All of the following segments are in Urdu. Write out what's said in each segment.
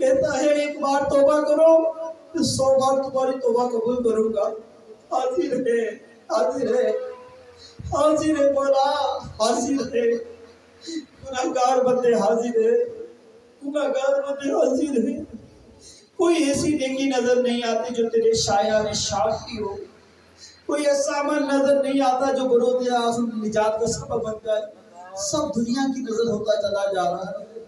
کہتا ہے ایک بار توبہ کرو تو 100 بار تمہاری توبہ قبول کروں گا۔ حاضر ہے، حاضر ہے، حاضر ہے مولا، حاضر ہے۔ گناہگار بندے حاضر ہے، گناہگار بندے حاضر ہے۔ کوئی ایسی نیکی نظر نہیں آتی جو تیرے شایان شان کی ہو، کوئی ایسا عمل نظر نہیں آتا جو برود نجات کا سبب بنتا ہے۔ سب دنیا کی نظر ہوتا چلا جا رہا ہے۔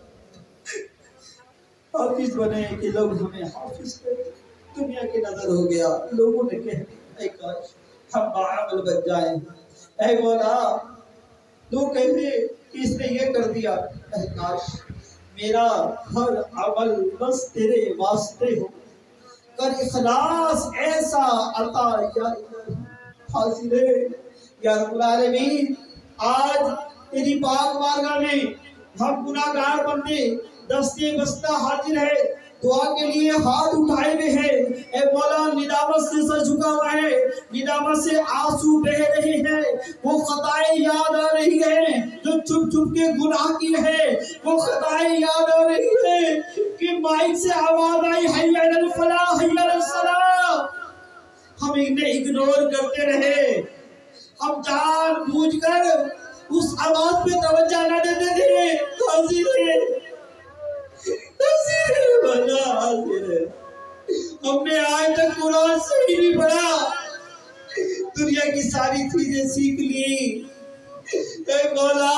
حافظ بنے کہ لوگ ہمیں حافظ کہتے، دنیا کی نظر ہو گیا، لوگوں نے کہا اے کاش ہم باعمل بن جائیں۔ اے مولا، لوگ کہتے کہ اس نے یہ کر دیا، اے کاش میرا ہر عمل بس تیرے واسطے ہو، کر اخلاص ایسا عطا یا حاضر ہے یا رب العالمین۔ آج تیری پاک بارگاہ میں ہم گناہگار بندے دستے بستہ حاضر ہے، دعا کے لیے ہاتھ اٹھائے ہوئے ہیں۔ اے مولا، ندامت سے سر جھکا ہوا ہے، ندامت سے آنسو بہہ رہے ہیں، وہ خطائیں یاد آ رہی ہیں جو چھپ چھپ کے گناہ کی ہے، وہ خطائیں یاد آ رہی ہیں کہ مائک سے آواز آئی حی علی الفلاح حی علی الصلاح، ہم انہیں اگنور کرتے رہے، ہم جان بوجھ کر اس آواز پہ توجہ نہ دیتے تھے۔ حاضر ہے، حاضر ہے بھلا، حاضر ہے۔ ہم نے آج تک قرآن صحیح نہیں پڑھا، دنیا کی ساری چیزیں سیکھ لی۔ اے مولا،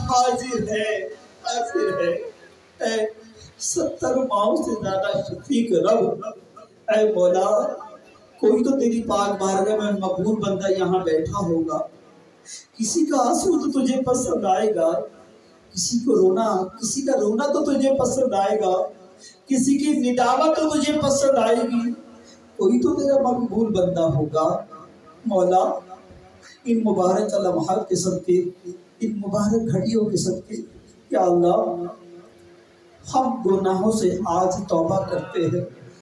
حاضر ہے، حاضر ہے۔ اے 70 ماؤں سے زیادہ شفیق رب، اے مولا، کوئی تو تیری پاک بارگاہ میں مقبول بندہ یہاں بیٹھا ہوگا، کسی کا آنسو تو تجھے پسند آئے گا، کسی کا رونا تو تجھے پسند آئے گا، کسی کی ندامت تو تجھے پسند آئے گی، کوئی تو تیرا مقبول بندہ ہوگا۔ مولا، ان مبارک لمحات کے صدقے، ان مبارک گھڑیوں کے صدقے، یا اللہ، ہم گناہوں سے آج توبہ کرتے ہیں۔